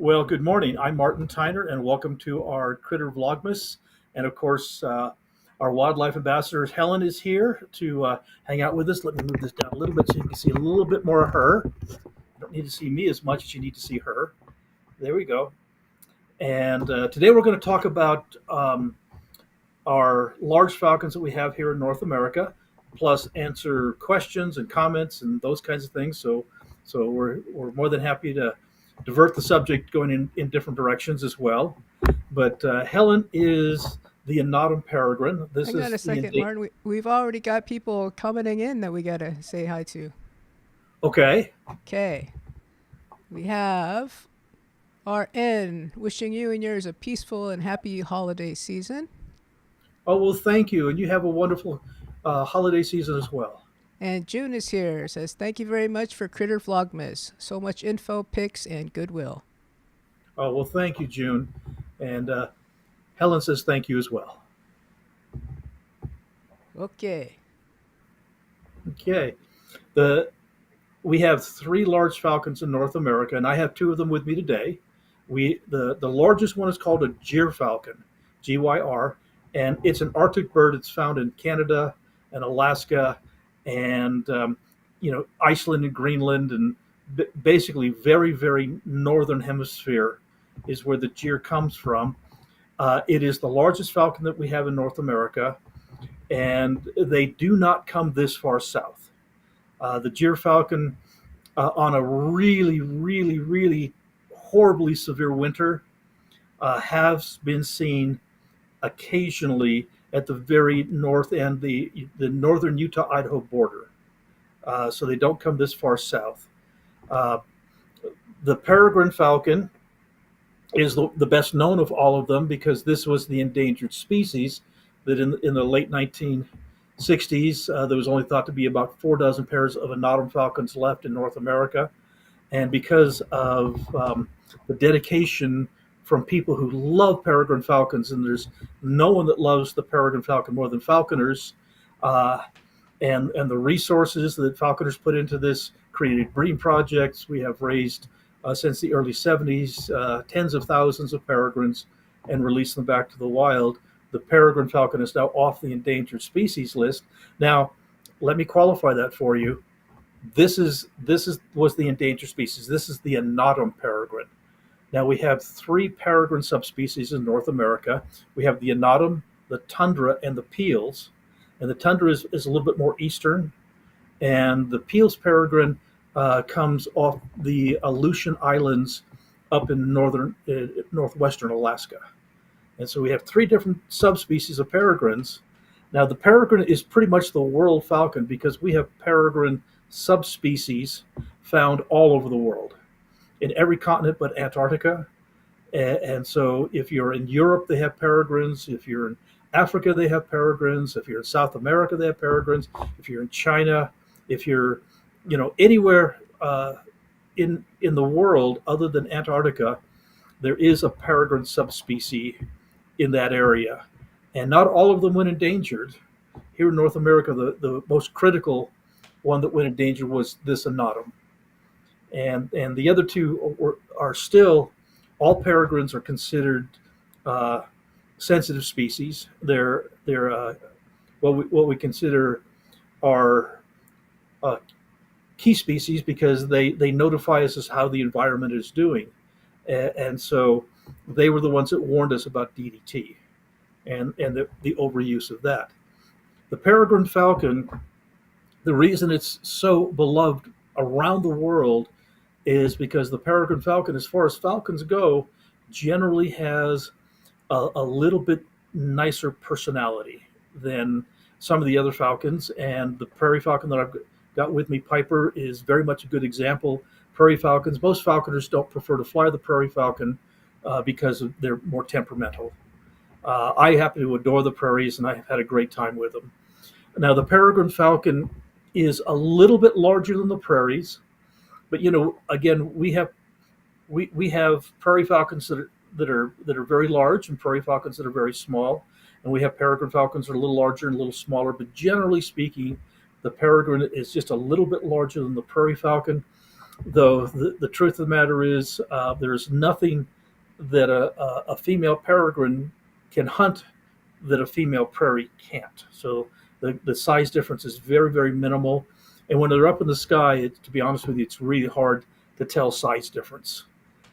Well, good morning. I'm Martin Tyner, and welcome to our Crittter VLOGMAS. And of course, our wildlife ambassador Helen is here to hang out with us. Let me move this down a little bit so you can see a little bit more of her. You don't need to see me as much as you need to see her. There we go. And today we're going to talk about our large falcons that we have here in North America, plus answer questions and comments and those kinds of things. So we're more than happy to divert the subject going in different directions as well. But Helen is the Anatum peregrine. This Hang on is a second, Martin. We've already got people commenting in that we got to say hi to. Okay. Okay. We have RN wishing you and yours a peaceful and happy holiday season. Oh, well, thank you. And you have a wonderful holiday season as well. And June is here, says, thank you very much for Crittter Vlogmas. So much info, pics, and goodwill. Oh, well, thank you, June. And Helen says thank you as well. Okay. Okay. We have three large falcons in North America, and I have two of them with me today. The largest one is called a gyr falcon, GYR, and it's an Arctic bird. It's found in Canada and Alaska, and Iceland and Greenland, and basically very, very northern hemisphere is where the gyr comes from. It is the largest falcon that we have in North America, and they do not come this far south. The gyr falcon, on a really, really, really horribly severe winter, has been seen occasionally at the very north end, the northern Utah-Idaho border. So they don't come this far south. The peregrine falcon is the best known of all of them because this was the endangered species that in the late 1960s, there was only thought to be about 4 dozen pairs of Anatum falcons left in North America. And because of the dedication from people who love peregrine falcons, and there's no one that loves the peregrine falcon more than falconers, and the resources that falconers put into this, created breeding projects. We have raised, since the early 70s, tens of thousands of peregrines and released them back to the wild. The peregrine falcon is now off the endangered species list. Now, let me qualify that for you. This was the endangered species. This is the Anatum peregrine. Now we have three peregrine subspecies in North America. We have the Anatum, the tundra, and the peels. And the tundra is a little bit more eastern, and the peels peregrine comes off the Aleutian Islands up in northwestern Alaska. And so we have three different subspecies of peregrines. Now the peregrine is pretty much the world falcon because we have peregrine subspecies found all over the world, in every continent but Antarctica. And so if you're in Europe, they have peregrines. If you're in Africa, they have peregrines. If you're in South America, they have peregrines. If you're in China, if you're anywhere in the world other than Antarctica, there is a peregrine subspecies in that area. And not all of them went endangered. Here in North America, the most critical one that went endangered was this Anatum. And the other two are still, all peregrines are considered sensitive species. They're what we consider are key species because they notify us as how the environment is doing. And so they were the ones that warned us about DDT and the overuse of that. The peregrine falcon, the reason it's so beloved around the world is because the peregrine falcon, as far as falcons go, generally has a little bit nicer personality than some of the other falcons. And the prairie falcon that I've got with me, Piper, is very much a good example. Prairie falcons, most falconers don't prefer to fly the prairie falcon because they're more temperamental. I happen to adore the prairies, and I've had a great time with them. Now, the peregrine falcon is a little bit larger than the prairies, but again, we have prairie falcons that are very large, and prairie falcons that are very small, and we have peregrine falcons that are a little larger and a little smaller. But generally speaking, the peregrine is just a little bit larger than the prairie falcon. though the truth of the matter is there's nothing that a female peregrine can hunt that a female prairie can't. So the size difference is very, very minimal. And when they're up in the sky, to be honest with you, it's really hard to tell size difference.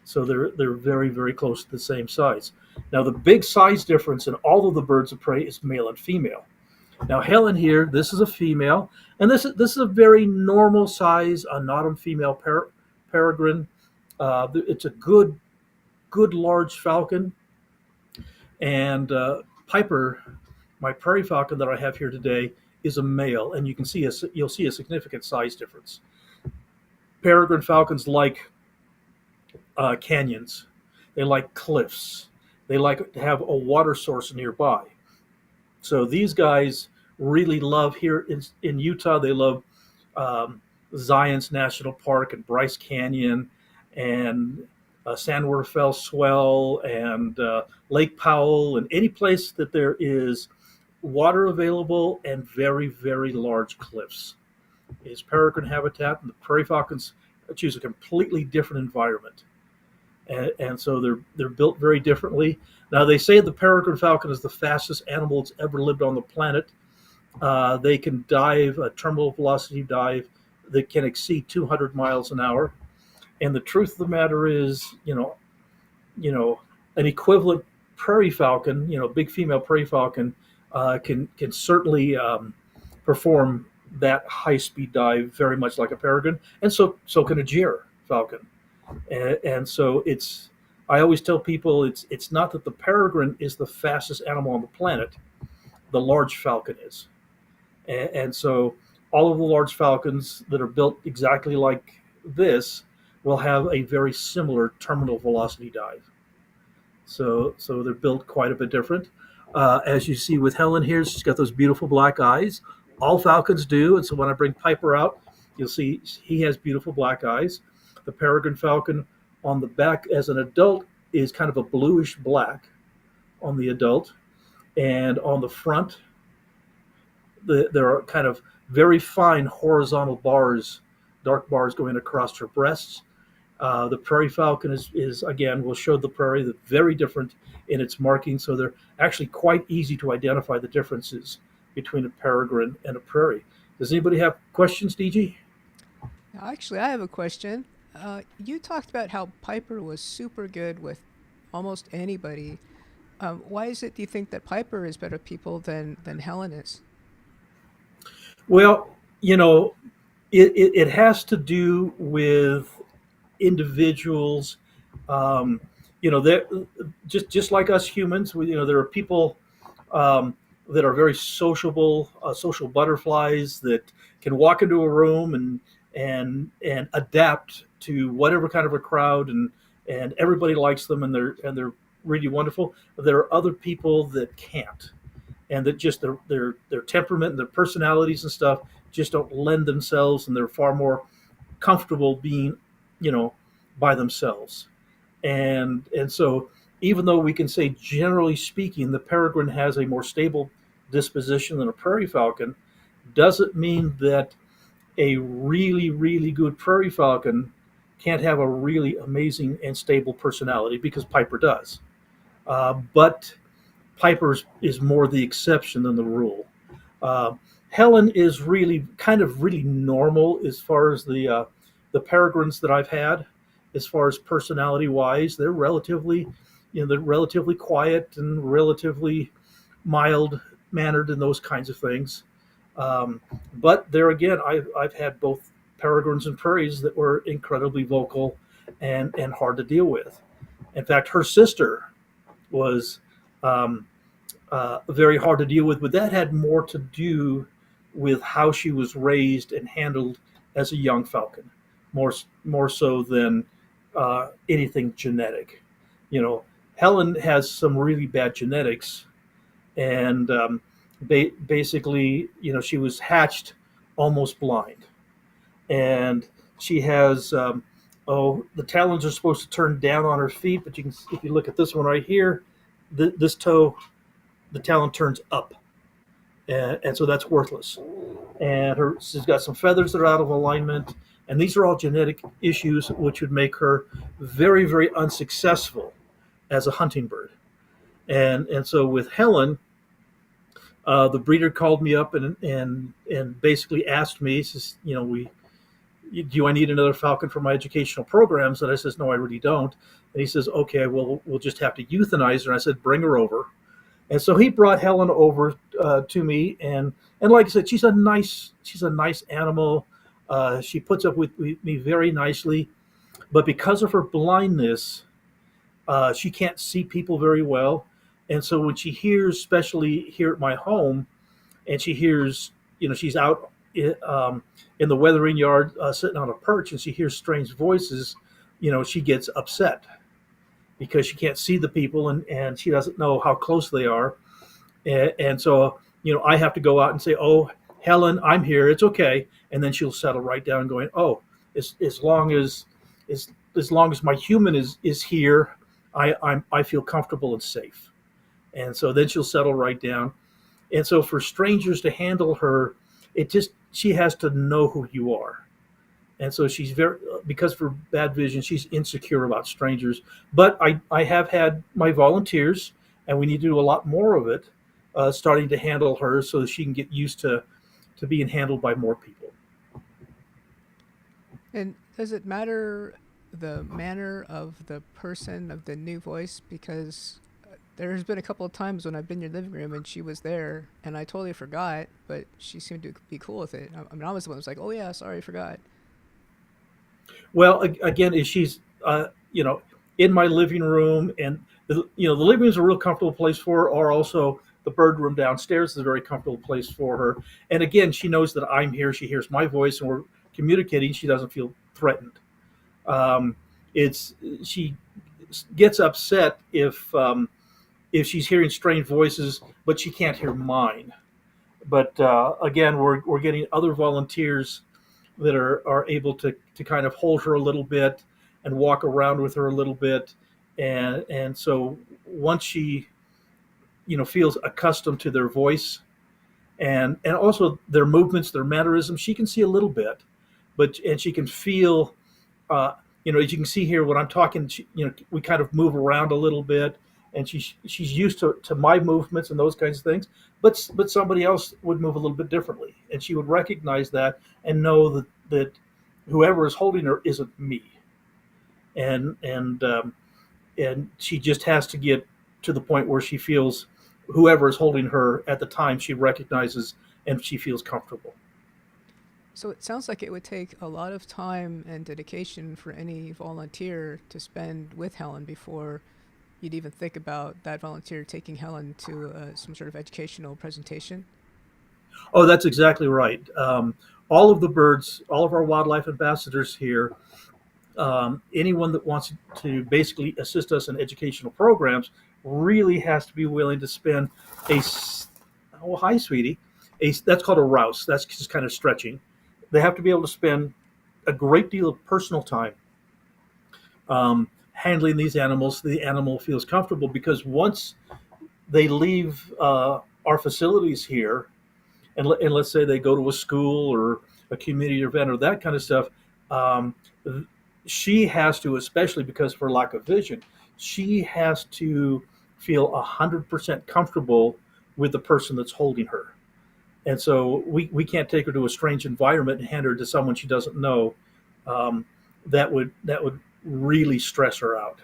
So they're very, very close to the same size. Now the big size difference in all of the birds of prey is male and female. Now Helen here, this is a female, and this is a very normal size non female peregrine. It's a good large falcon, and Piper, my prairie falcon that I have here today, is a male, and you'll see a significant size difference. Peregrine falcons like canyons, they like cliffs, they like to have a water source nearby. So these guys really love here in Utah. They love Zion's National Park and Bryce Canyon and San Rafael Swell and Lake Powell and any place that there is water available and very, very large cliffs is peregrine habitat. And the prairie falcons choose a completely different environment. And so they're built very differently. Now they say the peregrine falcon is the fastest animal that's ever lived on the planet. They can dive a terminal velocity dive that can exceed 200 miles an hour. And the truth of the matter is, an equivalent prairie falcon, big female prairie falcon, can certainly perform that high speed dive very much like a peregrine, and so can a gyr falcon. And so I always tell people it's not that the peregrine is the fastest animal on the planet, the large falcon is. And so all of the large falcons that are built exactly like this will have a very similar terminal velocity dive. So they're built quite a bit different. As you see with Helen here, she's got those beautiful black eyes. All falcons do, and so when I bring Piper out, you'll see he has beautiful black eyes. The peregrine falcon on the back as an adult is kind of a bluish black on the adult, and on the front, there are kind of very fine horizontal bars, dark bars going across her breasts. The prairie falcon is again, we'll show the prairie, that's very different in its marking, so they're actually quite easy to identify the differences between a peregrine and a prairie. Does anybody have questions, DG? Actually, I have a question. You talked about how Piper was super good with almost anybody. Why is it, do you think, that Piper is better people than Helen is? Well, it has to do with individuals. They're just like us humans. There are people that are very sociable, social butterflies that can walk into a room and adapt to whatever kind of a crowd, and everybody likes them, and they're really wonderful. But there are other people that can't, and that just their temperament and their personalities and stuff just don't lend themselves, and they're far more comfortable being, by themselves. And so even though we can say generally speaking the peregrine has a more stable disposition than a prairie falcon, doesn't mean that a really, really good prairie falcon can't have a really amazing and stable personality, because Piper does. But Piper is more the exception than the rule. Uh, Helen is really normal as far as the peregrines that I've had. As far as personality wise, they're relatively quiet and relatively mild mannered and those kinds of things. But there again, I've had both peregrines and prairies that were incredibly vocal and hard to deal with. In fact, her sister was very hard to deal with, but that had more to do with how she was raised and handled as a young falcon, more so than anything genetic. Helen has some really bad genetics, and basically, she was hatched almost blind, and she has the talons are supposed to turn down on her feet, but if you look at this one right here, this toe, the talon turns up, and so that's worthless. And she's got some feathers that are out of alignment. And these are all genetic issues which would make her very, very unsuccessful as a hunting bird. And so with Helen, the breeder called me up and basically asked me, he says, do I need another falcon for my educational programs? And I says, no, I really don't. And he says, okay, well, we'll just have to euthanize her. And I said, bring her over. And so he brought Helen over to me, and like I said, she's a nice animal. She puts up with me very nicely, but because of her blindness, she can't see people very well. And so when she hears, especially here at my home, and she hears, she's out in the weathering yard sitting on a perch, and she hears strange voices, she gets upset because she can't see the people, and she doesn't know how close they are. And so, I have to go out and say, oh, Helen, I'm here. It's okay. And then she'll settle right down going, oh, as long as my human is here, I feel comfortable and safe. And so then she'll settle right down. And so for strangers to handle her, she has to know who you are. And so she's because of her bad vision, she's insecure about strangers. But I have had my volunteers, and we need to do a lot more of it, starting to handle her so that she can get used to being handled by more people. And does it matter the manner of the person, of the new voice? Because there's been a couple of times when I've been in your living room and she was there and I totally forgot, but she seemed to be cool with it. I mean, I was the one who was like, oh yeah, sorry, I forgot. Well, again, is she's in my living room, and the living room is a real comfortable place for her, or also the bird room downstairs is a very comfortable place for her. And again, she knows that I'm here. She hears my voice, and we're communicating. She doesn't feel threatened. She gets upset if she's hearing strange voices, but she can't hear mine. But again, we're getting other volunteers that are able to kind of hold her a little bit and walk around with her a little bit. And so once she, feels accustomed to their voice and also their movements, their mannerisms, she can see a little bit, and she can feel, as you can see here when I'm talking, we kind of move around a little bit, and she's used to my movements and those kinds of things. But somebody else would move a little bit differently, and she would recognize that and know that whoever is holding her isn't me. And she just has to get to the point where she feels whoever is holding her at the time she recognizes and she feels comfortable. So it sounds like it would take a lot of time and dedication for any volunteer to spend with Helen before you'd even think about that volunteer taking Helen to some sort of educational presentation. Oh, that's exactly right. All of the birds, all of our wildlife ambassadors here, anyone that wants to basically assist us in educational programs really has to be willing to spend hi, sweetie, that's called a rouse. That's just kind of stretching. They have to be able to spend a great deal of personal time handling these animals so the animal feels comfortable, because once they leave our facilities here, and let's say they go to a school or a community event or that kind of stuff, she has to, especially because of her lack of vision, she has to feel 100% comfortable with the person that's holding her. And so we can't take her to a strange environment and hand her to someone she doesn't know. That would really stress her out.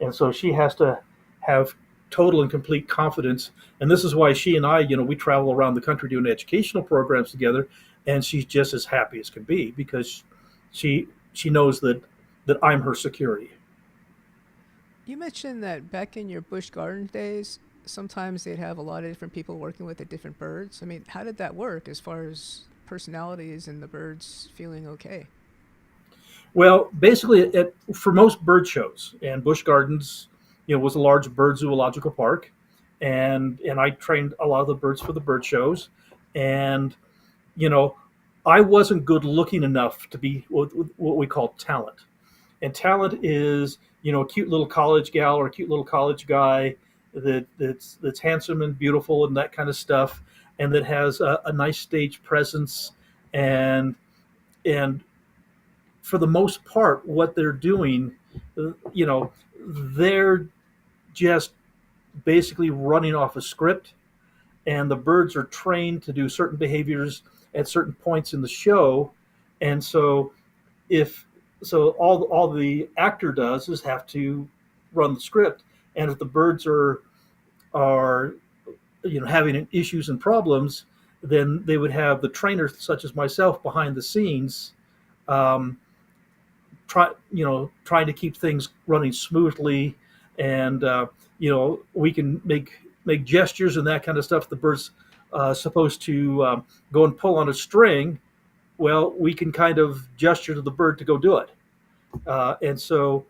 And so she has to have total and complete confidence. And this is why she and I, we travel around the country doing educational programs together, and she's just as happy as can be because she knows that I'm her security. You mentioned that back in your bush garden days, sometimes they'd have a lot of different people working with the different birds. I mean, how did that work as far as personalities and the birds feeling okay? Well, basically, for most bird shows and bush gardens, was a large bird zoological park, and I trained a lot of the birds for the bird shows, and you know, I wasn't good looking enough to be what we call talent. And talent is, a cute little college gal or a cute little college guy that's handsome and beautiful and that kind of stuff, and that has a nice stage presence and for the most part, what they're doing, you know, they're just basically running off a script, and the birds are trained to do certain behaviors at certain points in the show. And so if all the actor does is have to run the script, and if the birds are having issues and problems, then they would have the trainer such as myself behind the scenes, um, trying to keep things running smoothly. And we can make gestures and that kind of stuff. The bird's supposed to go and pull on a string. Well, we can kind of gesture to the bird to go do it. And so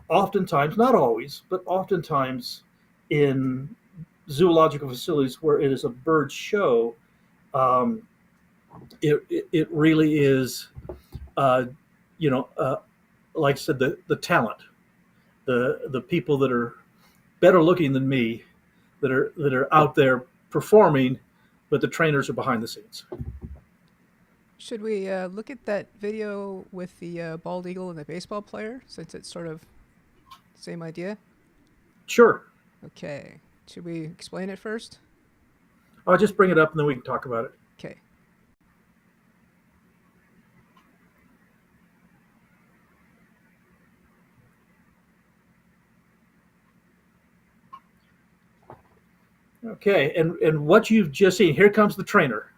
oftentimes, not always, but oftentimes in zoological facilities where it is a bird show, um, it really is, uh, you know, uh, like I said, the talent, the people that are better looking than me, that are out there performing, but the trainers are behind the scenes. Should we look at that video with the bald eagle and the baseball player, since it's sort of the same idea? Sure, Okay. Should we explain it first? I'll just bring it up and then we can talk about it. Okay. Okay, and what you've just seen, here comes the trainer.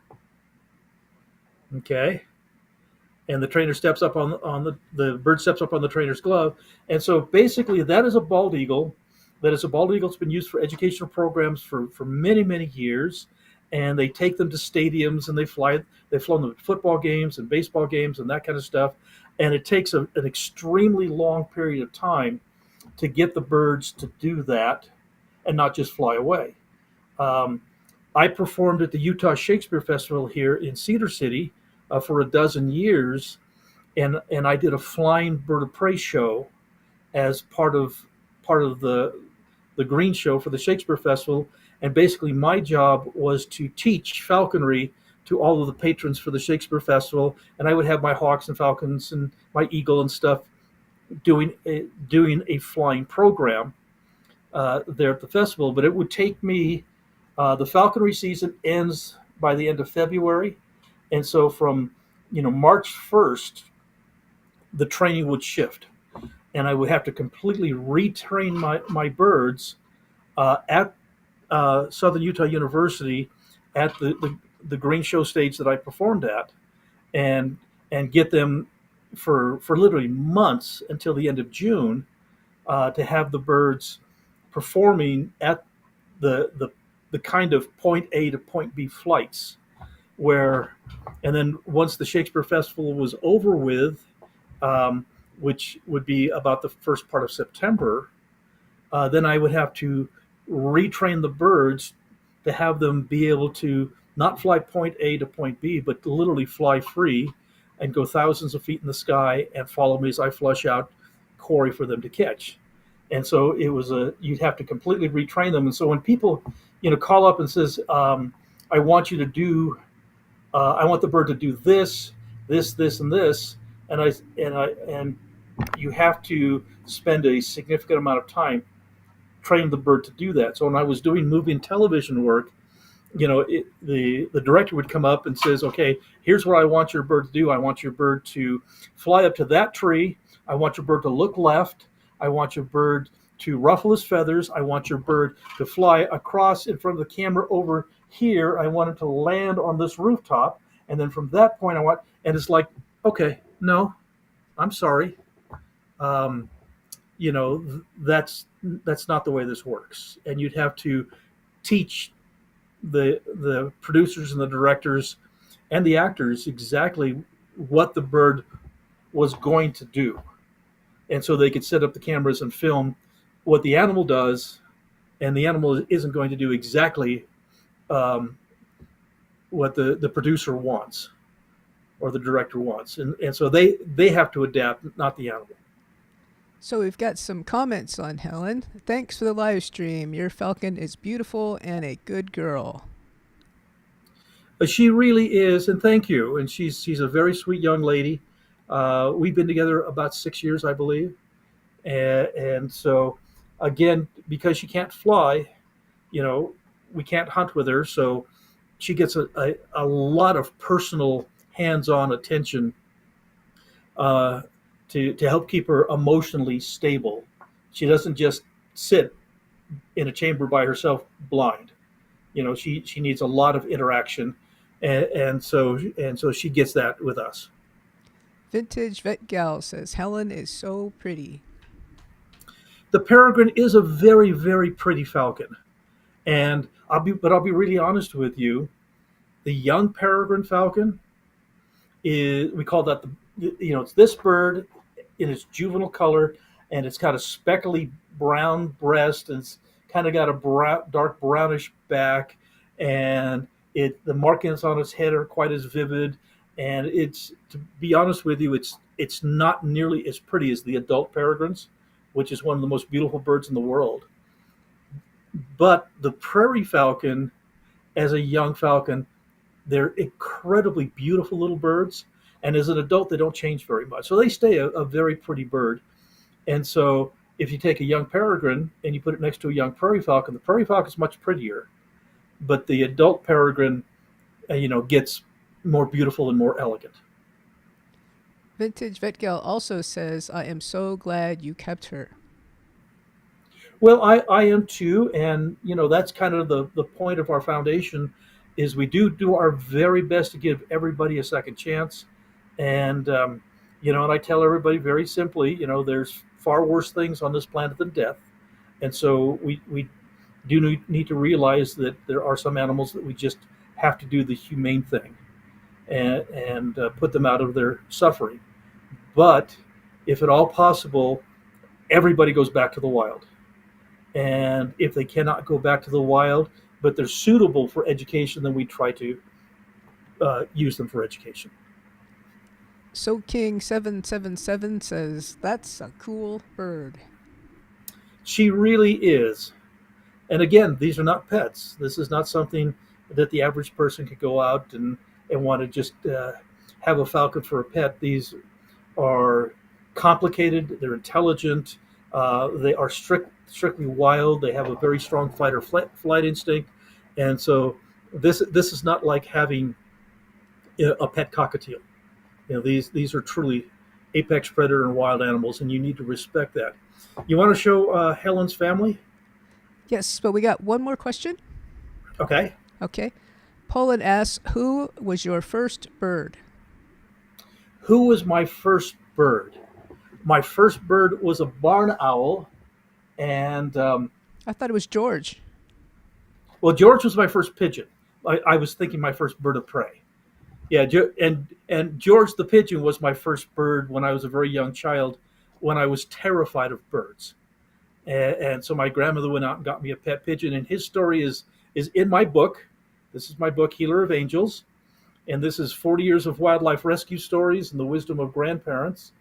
Okay, and the trainer steps up on the bird steps up on the trainer's glove, and so basically that is a bald eagle. That is a bald eagle that's been used for educational programs for many years, and they take them to stadiums and they fly. They've flown them to football games and baseball games and that kind of stuff, and it takes an extremely long period of time to get the birds to do that and not just fly away. Um, I performed at the Utah Shakespeare Festival here in Cedar City for a dozen years, and I did a flying bird of prey show as part of the green show for the Shakespeare Festival. And basically, my job was to teach falconry to all of the patrons for the Shakespeare Festival, and I would have my hawks and falcons and my eagle and stuff doing a flying program there at the festival. But it would take me. The falconry season ends by the end of February, and so from March 1st, the training would shift, and I would have to completely retrain my birds at Southern Utah University at the green show stage that I performed at, and get them for literally months until the end of June to have the birds performing at the kind of point A to point B flights, and then once the Shakespeare Festival was over with, which would be about the first part of September, then I would have to retrain the birds to have them be able to not fly point A to point B, but literally fly free and go thousands of feet in the sky and follow me as I flush out quarry for them to catch. And so you'd have to completely retrain them. And so when people, call up and says, I want you to do, I want the bird to do this, and this, and you have to spend a significant amount of time training the bird to do that. So when I was doing movie and television work, the director would come up and says, okay, here's what I want your bird to do. I want your bird to fly up to that tree. I want your bird to look left. I want your bird to ruffle his feathers. I want your bird to fly across in front of the camera over here. I want him to land on this rooftop. And then from that point, and it's like, okay, no, I'm sorry. That's not the way this works. And you'd have to teach the producers and the directors and the actors exactly what the bird was going to do, and so they could set up the cameras and film what the animal does, and the animal isn't going to do exactly what the producer wants or the director wants, and so they have to adapt, not the animal. So we've got some comments on Helen. Thanks for the live stream. Your falcon is beautiful and a good girl. She really is, and thank you. And she's a very sweet young lady. We've been together about 6 years, I believe. And so, again, because she can't fly, you know, we can't hunt with her. So she gets a lot of personal hands-on attention uh, to help keep her emotionally stable. She doesn't just sit in a chamber by herself blind. She needs a lot of interaction, and so she gets that with us. Vintage Vet Gal says Helen is so pretty. The Peregrine is a very, very pretty falcon, and I'll be really honest with you. The young Peregrine falcon is, we call that it's this bird in its juvenile color, and it's got a speckly brown breast, and it's kind of got a dark brownish back, and the markings on its head are quite as vivid, and it's, to be honest with you, it's not nearly as pretty as the adult peregrines, which is one of the most beautiful birds in the world. But the prairie falcon, as a young falcon, they're incredibly beautiful little birds, and as an adult, they don't change very much. So they stay a very pretty bird. And so, if you take a young peregrine and you put it next to a young prairie falcon, the prairie falcon is much prettier, but the adult peregrine, gets more beautiful and more elegant. Vintage Vet Gal also says, I am so glad you kept her. Well, I am too, and that's kind of the point of our foundation, is we do our very best to give everybody a second chance, and and I tell everybody very simply, there's far worse things on this planet than death, and so we do need to realize that there are some animals that we just have to do the humane thing, and put them out of their suffering. But if at all possible, everybody goes back to the wild. And if they cannot go back to the wild, but they're suitable for education, then we try to use them for education. So King 777 says, that's a cool bird. She really is. And again, these are not pets. This is not something that the average person could go out and want to just have a falcon for a pet. These are complicated, they're intelligent, they are strictly wild, they have a very strong fight or flight instinct. And so this is not like having a pet cockatiel. These are truly apex predator and wild animals, and you need to respect that. You want to show Helen's family? Yes, but we got one more question. Okay. Okay. Poland asks, who was your first bird? Who was my first bird? My first bird was a barn owl, and I thought it was George. well, George was my first pigeon. I was thinking my first bird of prey. Yeah, and George the pigeon was my first bird when I was a very young child, when I was terrified of birds, and so my grandmother went out and got me a pet pigeon. And his story is in my book. This is my book, Healer of Angels, and this is 40 years of wildlife rescue stories and the wisdom of grandparents.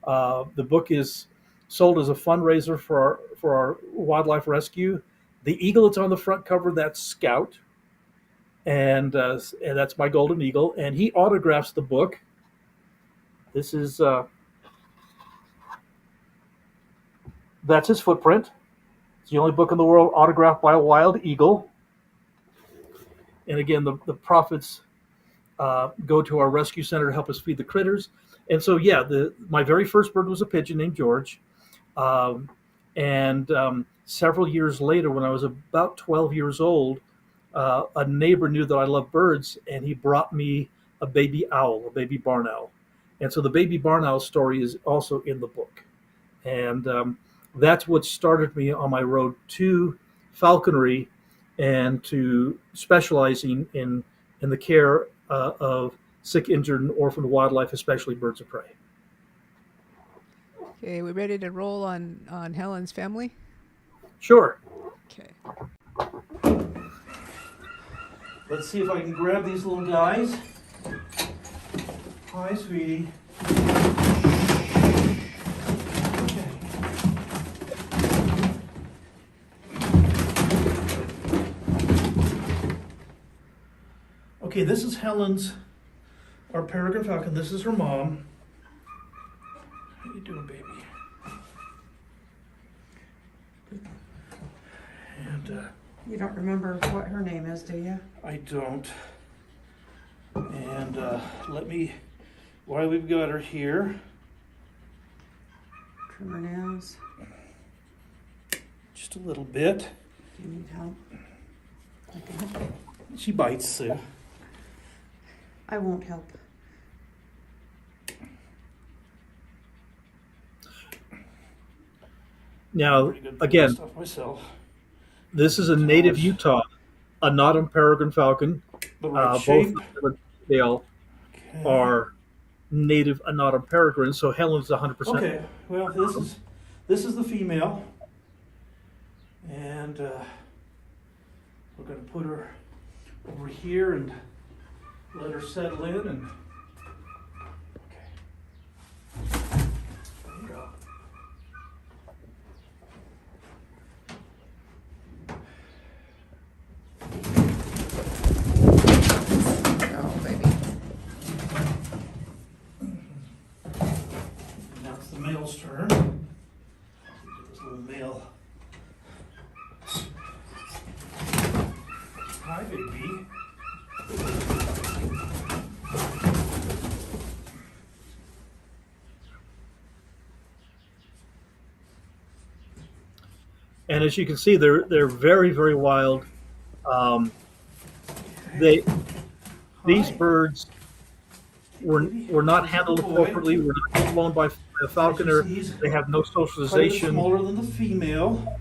The book is sold as a fundraiser for our wildlife rescue. The eagle that's on the front cover, that's Scout, and that's my golden eagle. And he autographs the book. This is that's his footprint. It's the only book in the world autographed by a wild eagle. And again, the profits go to our rescue center to help us feed the critters. And so, yeah, my very first bird was a pigeon named George. And several years later, when I was about 12 years old, a neighbor knew that I loved birds, and he brought me a baby owl, a baby barn owl. And so the baby barn owl story is also in the book. And that's what started me on my road to falconry and to specializing in the care of sick, injured, and orphaned wildlife, especially birds of prey. Okay, we ready to roll on Helen's family? Sure. Okay. Let's see if I can grab these little guys. Hi, sweetie. Okay, this is our peregrine falcon. This is her mom. doing, baby? And You don't remember what her name is, do you? I don't. And let me, while we've got her here, Trim her nails. just a little bit. Do you need help? I can help. She bites, Sue. I won't help. Now, Pretty good for again, that stuff myself. this is a native Utah, a Nottingham Peregrine Falcon. The right Both shape. of Dale Okay. are native Nottingham Peregrine, so Helen's 100%. Okay, well, this is the female, and we're going to put her over here and let her settle in. And okay, there you go. Oh, baby. Now it's the male's turn. Get this little male. Hi, baby. And as you can see, they're very, very wild. These Hi. birds were not handled appropriately. Were not flown by a falconer. He's They have no quite a bit socialization. smaller than the female.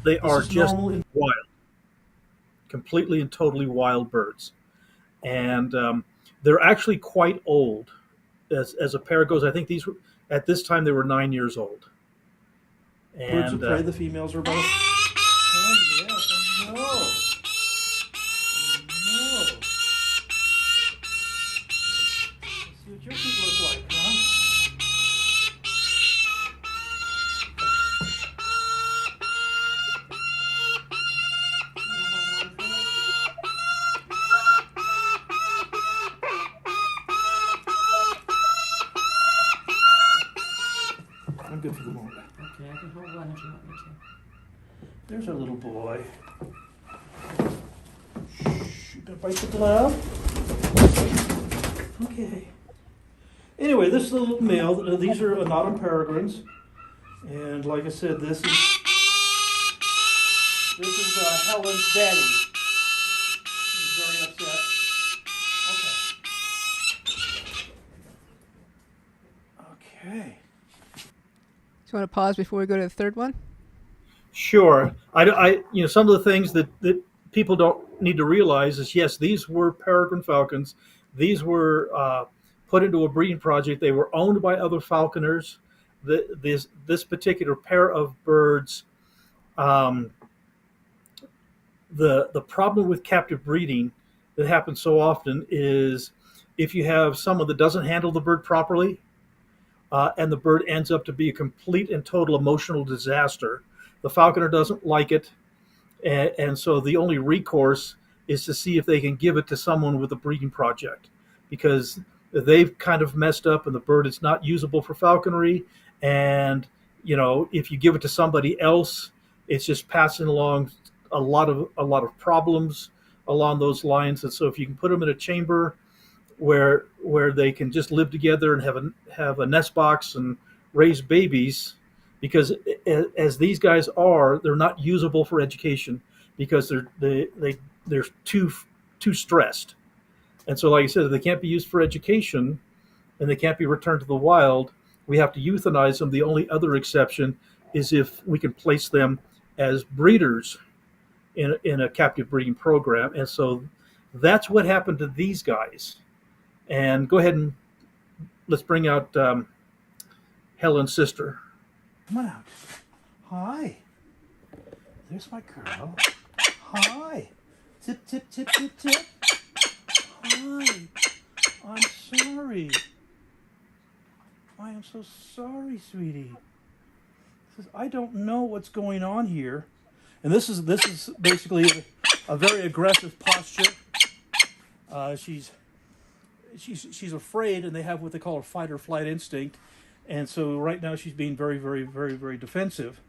They This are is just normal in- wild, completely and totally wild birds, and they're actually quite old. As a pair goes, I think these were at this time they were 9 years old. Birds of And prey, the females are about. Oh yes, I know. I know. Let's see what your feet look like, huh? I'm good for the moment. Okay, I can hold one if you want me to. There's our little boy. Shh, you gonna bite the glove? Okay. Anyway, this is the little male. These are Nottingham Peregrines. And like I said, this is Helen's daddy. He's very upset. Okay. Okay. Do you want to pause before we go to the third one? sure, some of the things that people don't need to realize is yes, these were peregrine falcons. These were put into a breeding project. They were owned by other falconers. This particular pair of birds, the problem with captive breeding that happens so often is if you have someone that doesn't handle the bird properly, and the bird ends up to be a complete and total emotional disaster. The falconer doesn't like it, and so the only recourse is to see if they can give it to someone with a breeding project, because they've kind of messed up and the bird is not usable for falconry. And if you give it to somebody else, it's just passing along a lot of problems along those lines. And so if you can put them in a chamber where they can just live together and have a nest box and raise babies, because as these guys are, they're not usable for education because they're too stressed. And so, like I said, if they can't be used for education and they can't be returned to the wild, we have to euthanize them. The only other exception is if we can place them as breeders in a captive breeding program. And so that's what happened to these guys. And go ahead and let's bring out Helen's sister. Come on out. Hi. There's my girl. Hi. Tip, tip, tip, tip, tip. Hi. I'm sorry. I am so sorry, sweetie. Says, I don't know what's going on here. And this is basically a very aggressive posture. She's afraid, and they have what they call a fight or flight instinct. And so right now she's being very, very, very, very defensive.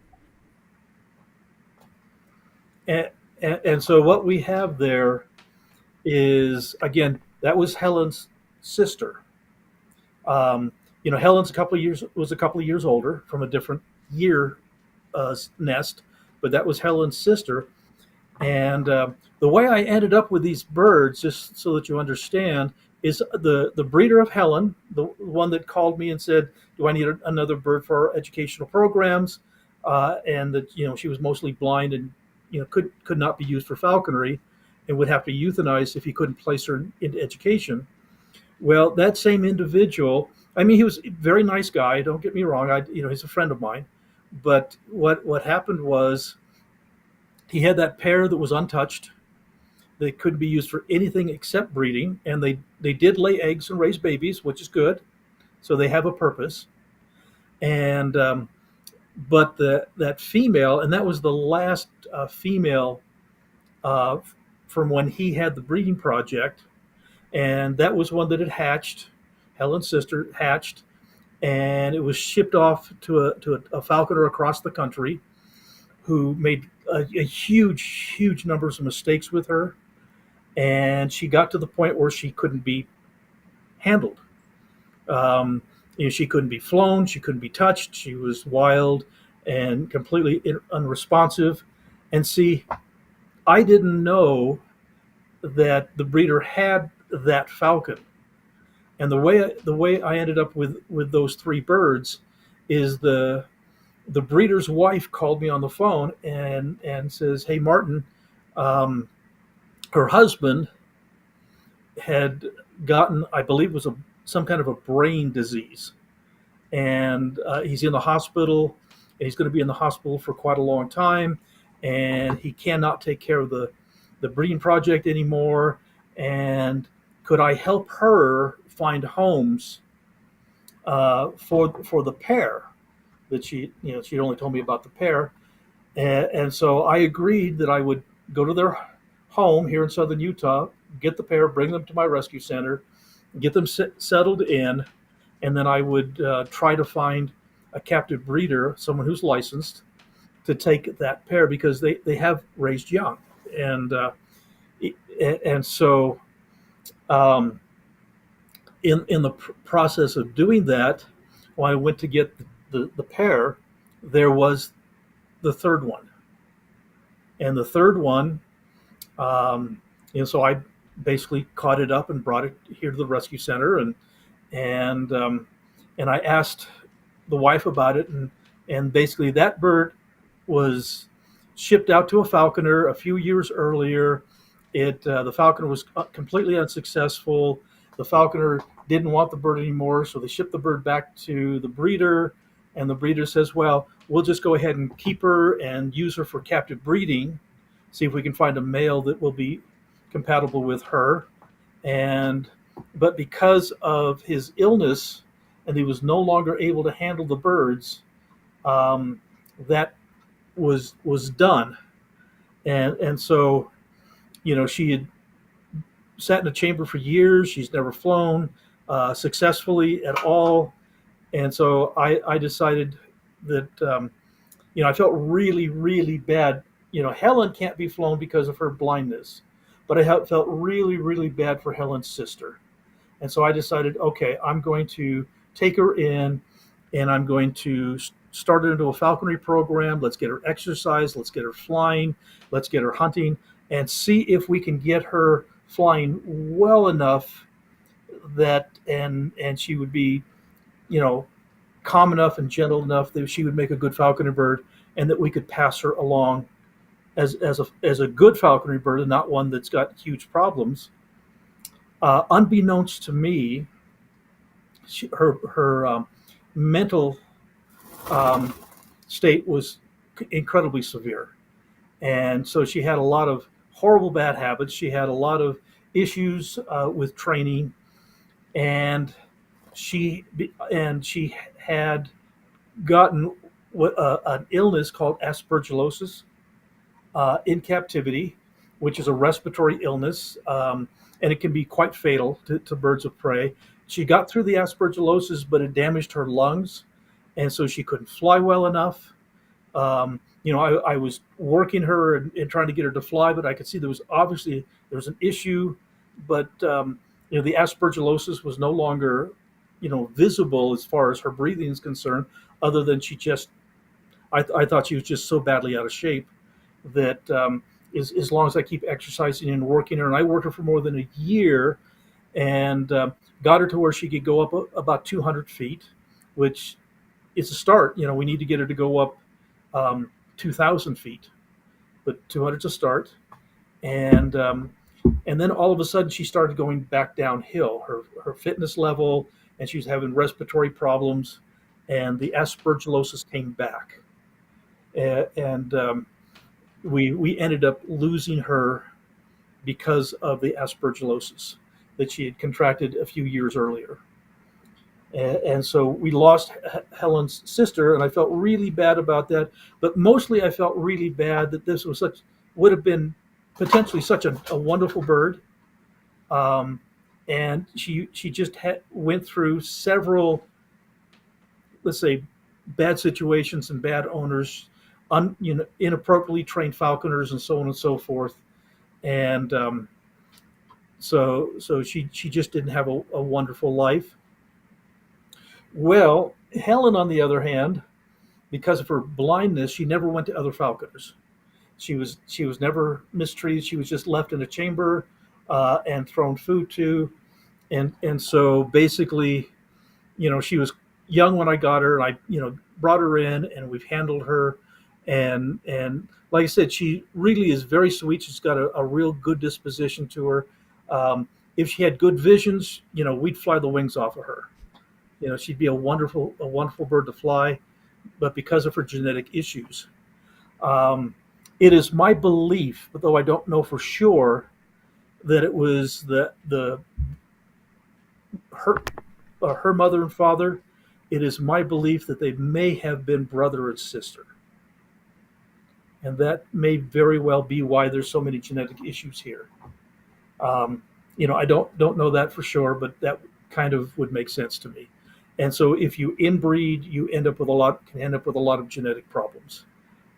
And so what we have there is, again, that was Helen's sister. Um, Helen's a couple of years older from a different year nest, but that was Helen's sister. And the way I ended up with these birds, just so that you understand, is the breeder of Helen, the one that called me and said, "Do I need another bird for our educational programs?" And that she was mostly blind and could not be used for falconry, and would have to euthanize if he couldn't place her into education. Well, that same individual, I mean, he was a very nice guy. Don't get me wrong. He's a friend of mine. But what happened was he had that pair that was untouched. They couldn't be used for anything except breeding, and they did lay eggs and raise babies, which is good. So they have a purpose. And but that female, and that was the last female uh, from when he had the breeding project, and that was one that had hatched. Helen's sister hatched, and it was shipped off to a falconer across the country who made a huge numbers of mistakes with her, and she got to the point where she couldn't be handled. Um, she couldn't be flown, she couldn't be touched. She was wild and completely unresponsive. And see, I didn't know that the breeder had that falcon. And the way I ended up with those three birds is the breeder's wife called me on the phone and says, "Hey, Martin, um, her husband had gotten, I believe, it was some kind of a brain disease, and he's in the hospital. And he's going to be in the hospital for quite a long time, and he cannot take care of the breeding project anymore. And could I help her find homes for the pair that she only told me about the pair, and so I agreed that I would go to their home here in southern Utah, get the pair, bring them to my rescue center, get them settled in, and then I would try to find a captive breeder, someone who's licensed, to take that pair because they have raised young, and so um, in the process of doing that, when I went to get the pair, there was the third one, and the third one, so I basically caught it up and brought it here to the rescue center, and and I asked the wife about it, and basically that bird was shipped out to a falconer a few years earlier. The falconer was completely unsuccessful. The falconer didn't want the bird anymore, so they shipped the bird back to the breeder, and the breeder says, "Well, we'll just go ahead and keep her and use her for captive breeding, see if we can find a male that will be compatible with her." But because of his illness, and he was no longer able to handle the birds, that was done. And so, she had sat in a chamber for years. She's never flown successfully at all. And so I decided that, I felt really, really bad. Helen can't be flown because of her blindness, but I felt really, really bad for Helen's sister. And so I decided, okay, I'm going to take her in, and I'm going to start her into a falconry program. Let's get her exercise. Let's get her flying. Let's get her hunting, and see if we can get her flying well enough that and she would be, calm enough and gentle enough that she would make a good falconer bird, and that we could pass her along as a good falconry bird and not one that's got huge problems. Unbeknownst to me, her mental state was incredibly severe, and so she had a lot of horrible bad habits. She had a lot of issues with training, and she had gotten an illness called aspergillosis in captivity, which is a respiratory illness, and it can be quite fatal to birds of prey. she got through the aspergillosis, but it damaged her lungs, and so she couldn't fly well enough. I was working her and trying to get her to fly, but I could see there was an issue, but the aspergillosis was no longer, visible as far as her breathing is concerned, other than I thought she was just so badly out of shape that as long as I keep exercising and working her, and I worked her for more than a year, and got her to where she could go up about 200 feet, which is a start. We need to get her to go up 2,000 feet, but 200 is a start. And then all of a sudden she started going back downhill. Her fitness level, and she was having respiratory problems, and the aspergillosis came back. And we ended up losing her because of the aspergillosis that she had contracted a few years earlier. And so we lost Helen's sister, and I felt really bad about that. But mostly I felt really bad that this would have been potentially such a wonderful bird. And she just went through several, let's say, bad situations and bad owners, inappropriately trained falconers, and so on and so forth. And so she just didn't have a wonderful life. Well, Helen, on the other hand, because of her blindness, she never went to other falconers. She was never mistreated. She was just left in a chamber and thrown food to, and so basically, she was young when I got her, and I brought her in, and we've handled her, and like I said, she really is very sweet. She's got a real good disposition to her. If she had good visions, we'd fly the wings off of her. She'd be a wonderful bird to fly, but because of her genetic issues, it is my belief, though I don't know for sure, that it was her mother and father. It is my belief that they may have been brother and sister, and that may very well be why there's so many genetic issues here. I don't know that for sure, but that kind of would make sense to me. And so if you inbreed, you can end up with a lot of genetic problems.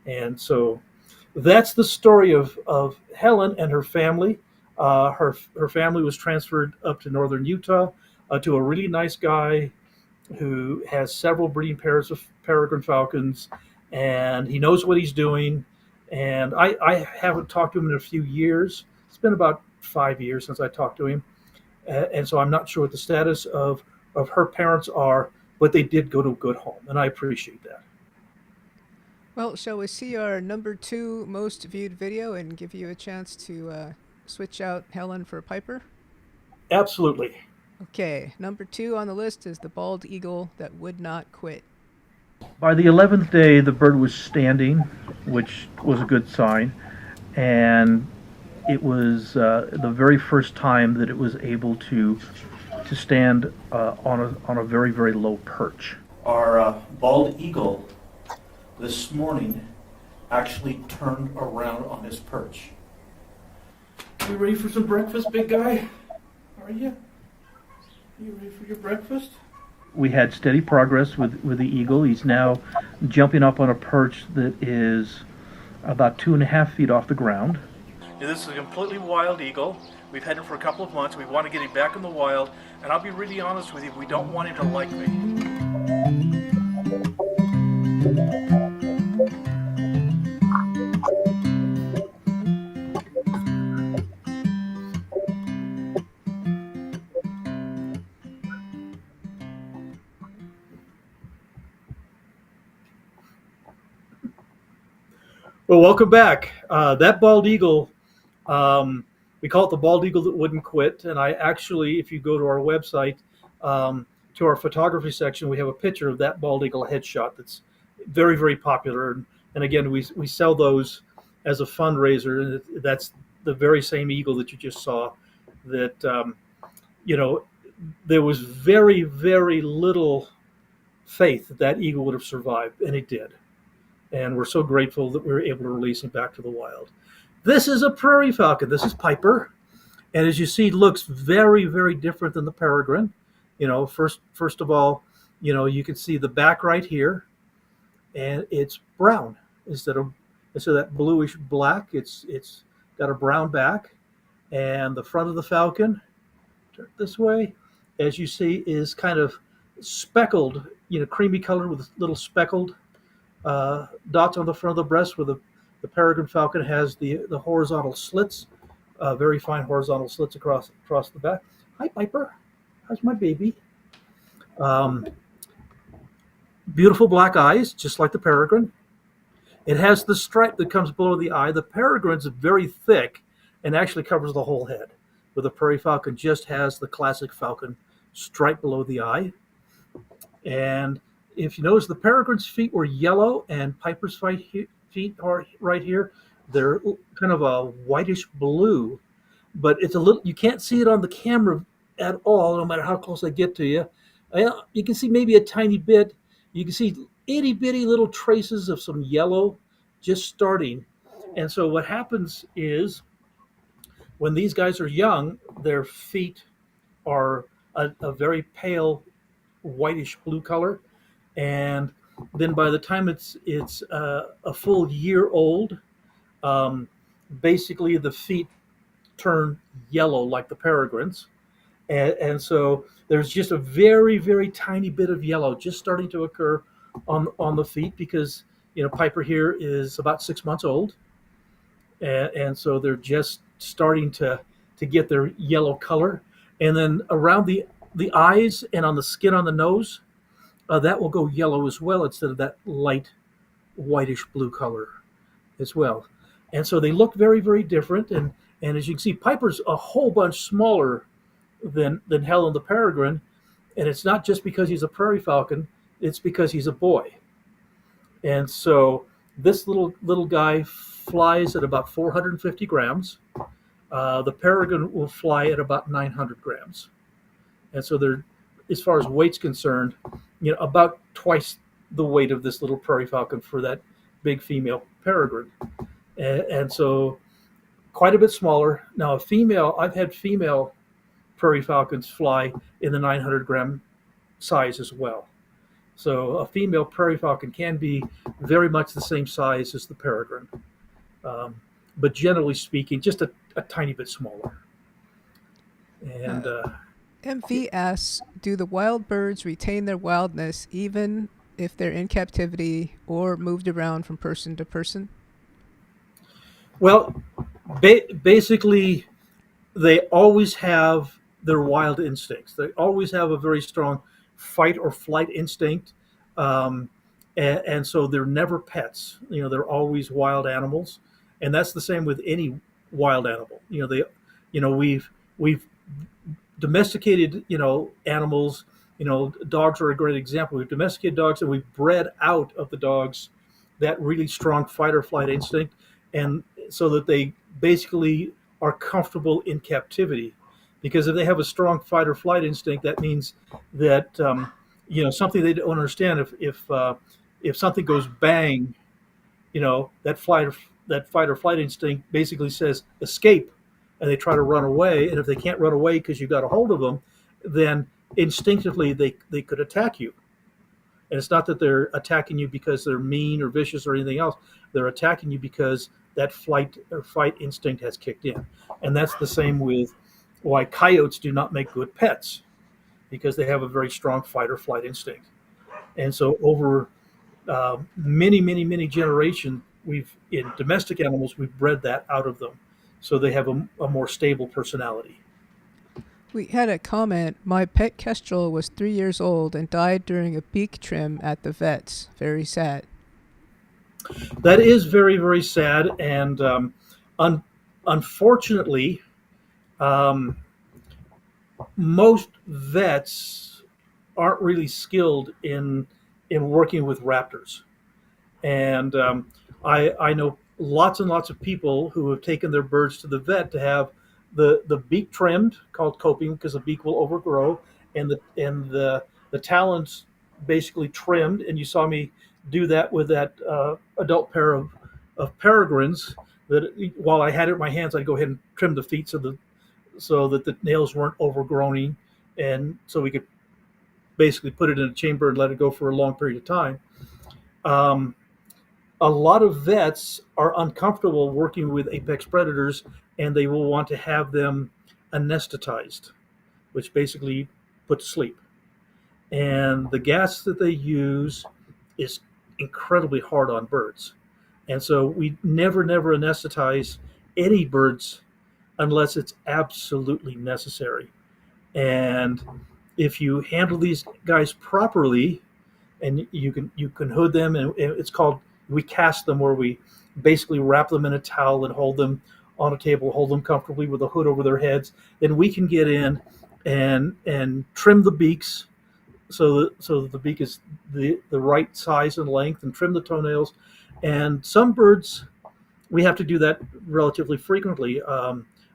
And so that's the story of Helen and her family. Her family was transferred up to northern Utah to a really nice guy who has several breeding pairs of peregrine falcons, and he knows what he's doing. And I haven't talked to him in a few years. It's been about 5 years since I talked to him. And so I'm not sure what the status of her parents are, but they did go to a good home, and I appreciate that. Well, shall we see our number 2 most viewed video and give you a chance to switch out Helen for Piper? Absolutely. Okay, number 2 on the list is the bald eagle that would not quit. By the 11th day, the bird was standing, which was a good sign, and it was the very first time that it was able to stand on a very, very low perch. Our bald eagle this morning actually turned around on his perch. You ready for some breakfast, big guy? Are you? You ready for your breakfast? We had steady progress with the eagle. He's now jumping up on a perch that is about 2.5 feet off the ground. This is a completely wild eagle. We've had him for a couple of months. We want to get him back in the wild, and I'll be really honest with you, we don't want him to like me. Well, welcome back. That bald eagle, we call it the bald eagle that wouldn't quit. And I actually, if you go to our website, to our photography section, we have a picture of that bald eagle headshot that's very, very popular. And again, we sell those as a fundraiser. And that's the very same eagle that you just saw. That, there was very, very little faith that eagle would have survived, and it did. And we're so grateful that we were able to release him back to the wild. This is a prairie falcon. This is Piper. And as you see, looks very, very different than the peregrine. First of all, you can see the back right here, and it's brown instead of that bluish black. It's got a brown back, and the front of the falcon, turn this way, as you see, is kind of speckled, creamy color with little speckled dots on the front of the breast. Where the peregrine falcon has the horizontal slits, very fine horizontal slits across the back. Hi, Piper. How's my baby? Um, Beautiful black eyes, just like the peregrine. It has the stripe that comes below the eye. The peregrine's very thick and actually covers the whole head, where the prairie falcon just has the classic falcon stripe below the eye. And if you notice, the peregrine's feet were yellow, and Piper's feet are right here. They're kind of a whitish blue, but it's a little. You can't see it on the camera at all, no matter how close I get to you. You can see maybe a tiny bit. You can see itty bitty little traces of some yellow just starting. And so what happens is, when these guys are young, their feet are a very pale whitish blue color, and then by the time it's a full year old, um, basically the feet turn yellow like the peregrines, and so there's just a very very tiny bit of yellow just starting to occur on the feet, because Piper here is about 6 months old, and so they're just starting to get their yellow color, and then around the eyes and on the skin on the nose, that will go yellow as well, instead of that light whitish blue color as well. And so they look very very different, and as you can see, Piper's a whole bunch smaller than Helen the peregrine, and it's not just because he's a prairie falcon, it's because he's a boy. And so this little guy flies at about 450 grams. The peregrine will fly at about 900 grams. And so they're, as far as weight's concerned, about twice the weight of this little prairie falcon for that big female peregrine. And so quite a bit smaller. Now I've had female prairie falcons fly in the 900-gram size as well. So a female prairie falcon can be very much the same size as the peregrine, but generally speaking, just a tiny bit smaller. And MV asks, do the wild birds retain their wildness even if they're in captivity or moved around from person to person? Well, basically, they always have their wild instincts. They always have a very strong fight or flight instinct, and so they're never pets. They're always wild animals, and that's the same with any wild animal. We've domesticated animals. Dogs are a great example. We've domesticated dogs, and we've bred out of the dogs that really strong fight or flight instinct, and so that they basically are comfortable in captivity. Because if they have a strong fight or flight instinct, that means that something they don't understand. If something goes bang, that fight or flight instinct basically says escape, and they try to run away. And if they can't run away because you've got a hold of them, then instinctively they could attack you. And it's not that they're attacking you because they're mean or vicious or anything else. They're attacking you because that flight or fight instinct has kicked in. And that's the same with why coyotes do not make good pets, because they have a very strong fight or flight instinct. And so over many generations, in domestic animals, we've bred that out of them, so they have a more stable personality. We had a comment. My pet kestrel was 3 years old and died during a beak trim at the vet's. Very sad. That is very, very sad, and unfortunately, most vets aren't really skilled in working with raptors, and I know lots and lots of people who have taken their birds to the vet to have the beak trimmed, called coping, because the beak will overgrow, and the talons basically trimmed. And you saw me do that with that adult pair of peregrines. That while I had it in my hands, I'd go ahead and trim the feet so that the nails weren't overgrowing, and so we could basically put it in a chamber and let it go for a long period of time. Um, a lot of vets are uncomfortable working with apex predators, and they will want to have them anesthetized, which basically put to sleep. And the gas that they use is incredibly hard on birds. And so we never anesthetize any birds unless it's absolutely necessary. And if you handle these guys properly, and you can hood them, and it's called, we cast them, where we basically wrap them in a towel and hold them on a table, hold them comfortably with a hood over their heads. Then we can get in and trim the beaks so that the beak is the right size and length, and trim the toenails. And some birds, we have to do that relatively frequently.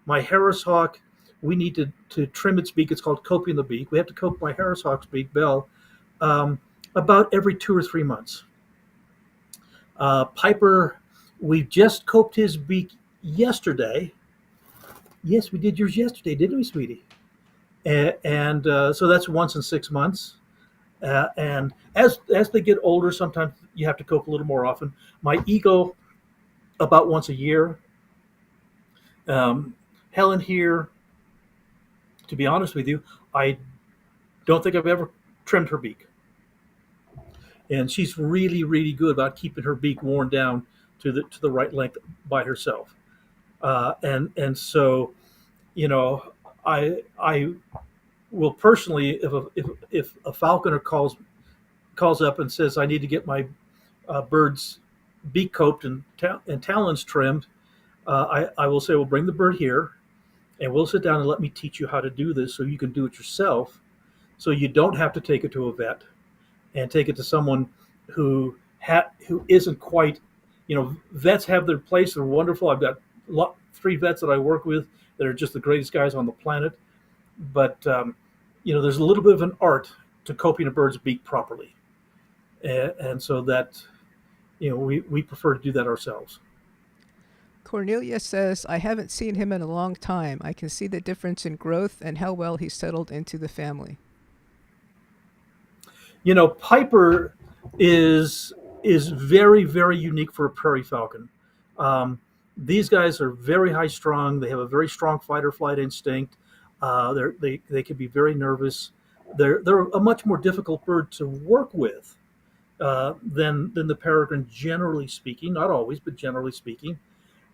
My Harris hawk, we need to trim its beak. It's called coping the beak. We have to cope my Harris hawk's beak, Bell, about every 2 or 3 months. Piper, we just coped his beak yesterday. Yes, we did yours yesterday, didn't we, sweetie? And so that's once in 6 months. And as they get older, sometimes you have to cope a little more often. My eagle, about once a year. Helen here, to be honest with you, I don't think I've ever trimmed her beak. And she's really good about keeping her beak worn down to the right length by herself. And so, I will personally, if a falconer calls up and says, I need to get my bird's beak coped and talons trimmed, I will say, well, bring the bird here, and we'll sit down and let me teach you how to do this, so you can do it yourself, so you don't have to take it to a vet and take it to someone who isn't quite, vets have their place. They're wonderful. I've got 3 vets that I work with that are just the greatest guys on the planet. But, there's a little bit of an art to coping a bird's beak properly. And so that, we prefer to do that ourselves. Cornelia says, I haven't seen him in a long time. I can see the difference in growth and how well he settled into the family. Piper is very unique for a prairie falcon. These guys are very high strung. They have a very strong fight or flight instinct. They can be very nervous. They're a much more difficult bird to work with than the peregrine, generally speaking. Not always, but generally speaking.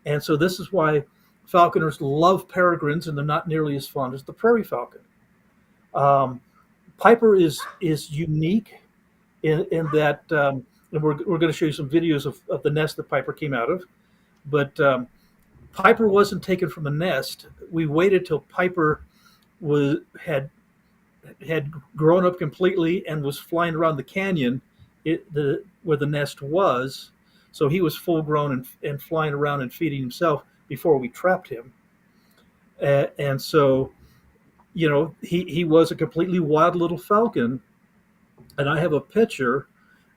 And so this is why falconers love peregrines, and they're not nearly as fond as the prairie falcon. Piper is unique in that, and we're going to show you some videos of the nest that Piper came out of. But Piper wasn't taken from a nest. We waited till Piper had grown up completely and was flying around the canyon where the nest was. So he was full grown and flying around and feeding himself before we trapped him. And so, he was a completely wild little falcon. And I have a picture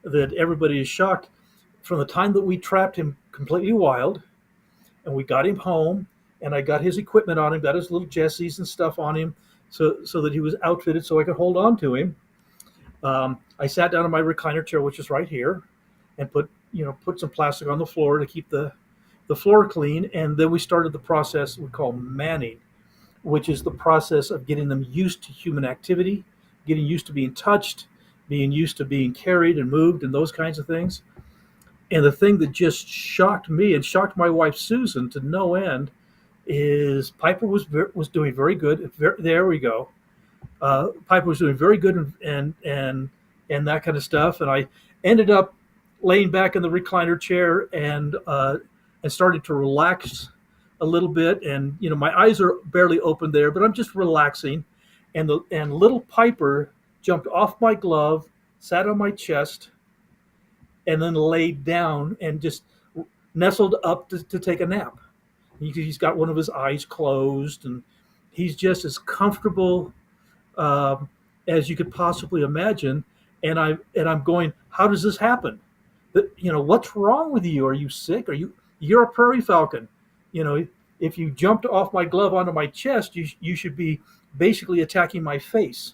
that everybody is shocked. From the time that we trapped him completely wild, and we got him home, and I got his equipment on him, got his little Jessies and stuff on him, so that he was outfitted so I could hold on to him. I sat down in my recliner chair, which is right here, and put some plastic on the floor to keep the floor clean. And then we started the process we call manning, which is the process of getting them used to human activity, getting used to being touched, being used to being carried and moved and those kinds of things. And the thing that just shocked me and shocked my wife Susan to no end is Piper was doing very good. There we go. Piper was doing very good and that kind of stuff. And I ended up laying back in the recliner chair and started to relax a little bit. And my eyes are barely open there, but I'm just relaxing. And little Piper jumped off my glove, sat on my chest, and then laid down and just nestled up to take a nap. He's got one of his eyes closed, and he's just as comfortable as you could possibly imagine. And I'm going, how does this happen? What's wrong with you? Are you sick? You're a prairie falcon. If you jumped off my glove onto my chest, you should be basically attacking my face.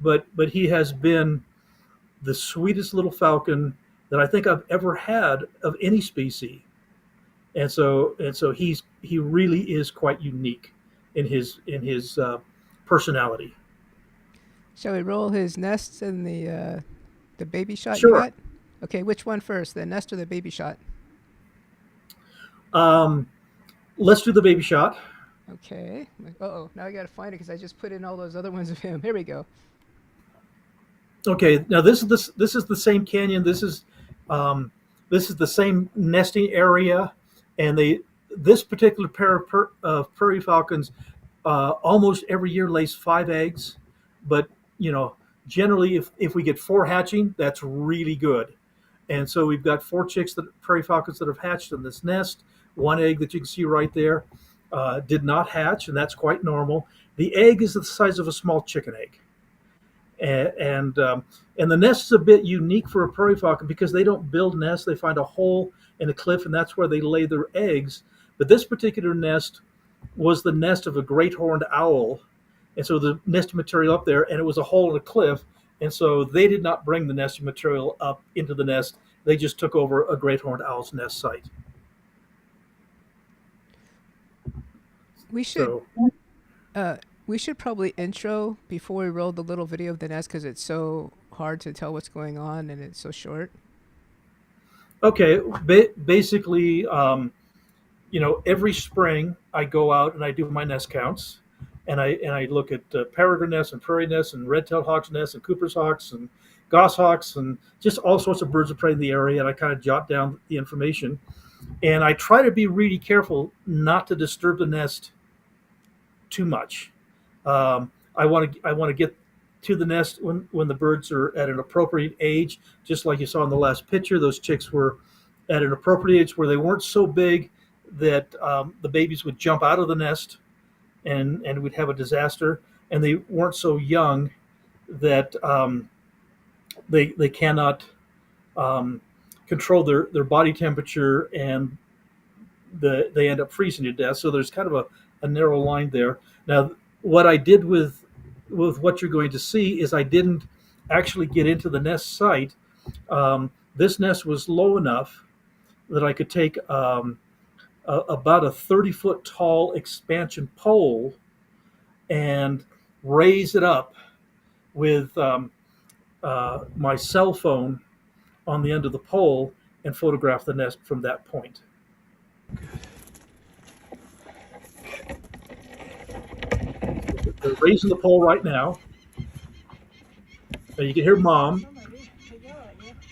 but he has been the sweetest little falcon that I think I've ever had of any species. And so he really is quite unique in his personality. Shall we roll his nests and the baby shot you Sure. got? Okay, which one first, the nest or the baby shot? Um, let's do the baby shot. Okay. Uh-oh, now I gotta find it because I just put in all those other ones of him. Here we go. Okay, now this is the same canyon. This is the same nesting area, and they this particular pair of prairie falcons almost every year lays 5 eggs, but you know generally if we get 4 hatching, that's really good. And so we've got 4 chicks that prairie falcons that have hatched in this nest. 1 egg that you can see right there did not hatch, and that's quite normal. The egg is the size of a small chicken egg. And the nest is a bit unique for a prairie falcon because they don't build nests. They find a hole in a cliff, and that's where they lay their eggs. But this particular nest was the nest of a great horned owl, and so the nesting material up there, and it was a hole in a cliff, and so they did not bring the nesting material up into the nest. They just took over a great horned owl's nest site. We should So we should probably intro before we roll the little video of the nest because it's so hard to tell what's going on and it's so short. okay, basically, every spring I go out and I do my nest counts, and I look at peregrine nests and prairie nests and red-tailed hawks nests and Cooper's hawks and goshawks and just all sorts of birds of prey in the area, and I kind of jot down the information, and I try to be really careful not to disturb the nest too much. I want to get to the nest when the birds are at an appropriate age, just like you saw in the last picture. Those chicks were at an appropriate age where they weren't so big that the babies would jump out of the nest and we'd have a disaster, and they weren't so young that they cannot control their body temperature, and they end up freezing to death. So there's kind of a narrow line there. Now, what I did with what you're going to see is I didn't actually get into the nest site. This nest was low enough that I could take about a 30-foot tall expansion pole and raise it up with my cell phone on the end of the pole and photograph the nest from that point. They're raising the pole right now. And you can hear Mom.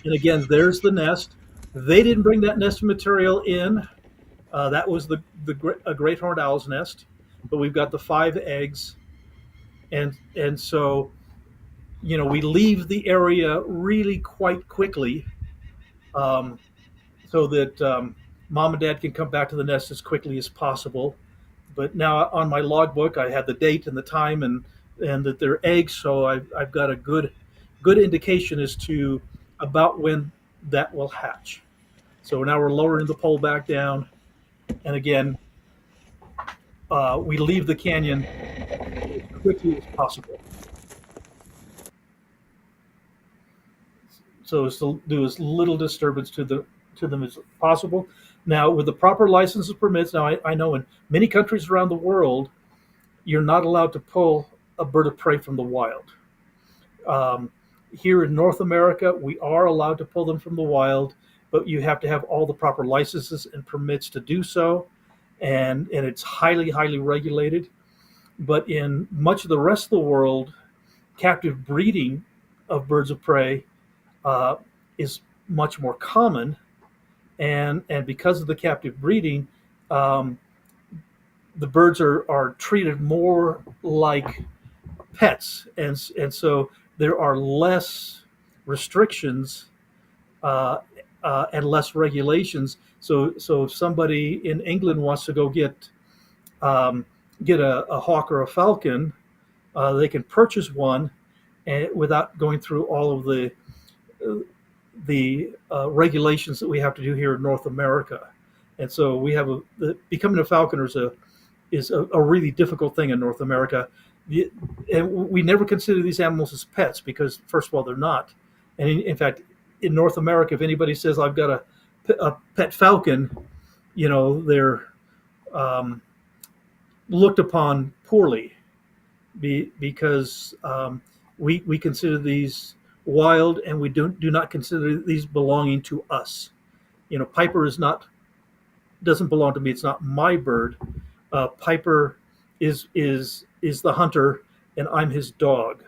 And again, there's the nest. They didn't bring that nesting material in. That was a great horned owl's nest. But we've got the 5 eggs. And so, we leave the area really quite quickly so that Mom and Dad can come back to the nest as quickly as possible. But now on my logbook, I have the date and the time and that they're eggs, so I've got a good indication as to about when that will hatch. So now we're lowering the pole back down, and again, we leave the canyon as quickly as possible. So as to do as little disturbance to them as possible. Now, with the proper licenses and permits, now I know in many countries around the world, you're not allowed to pull a bird of prey from the wild. Here in North America, we are allowed to pull them from the wild, but you have to have all the proper licenses and permits to do so, and it's highly, highly regulated. But in much of the rest of the world, captive breeding of birds of prey is much more common. And because of the captive breeding, the birds are treated more like pets, and so there are less restrictions and less regulations. So if somebody in England wants to go get a hawk or a falcon, they can purchase one, and without going through all of the regulations that we have to do here in North America. And so we have becoming a falconer is a really difficult thing in North America. And we never consider these animals as pets because, first of all, they're not. And in fact, in North America, if anybody says I've got a pet falcon, they're looked upon poorly because we consider these wild, and we do not consider these belonging to us. Piper doesn't belong to me. It's not my bird. Piper is the hunter, and I'm his dog.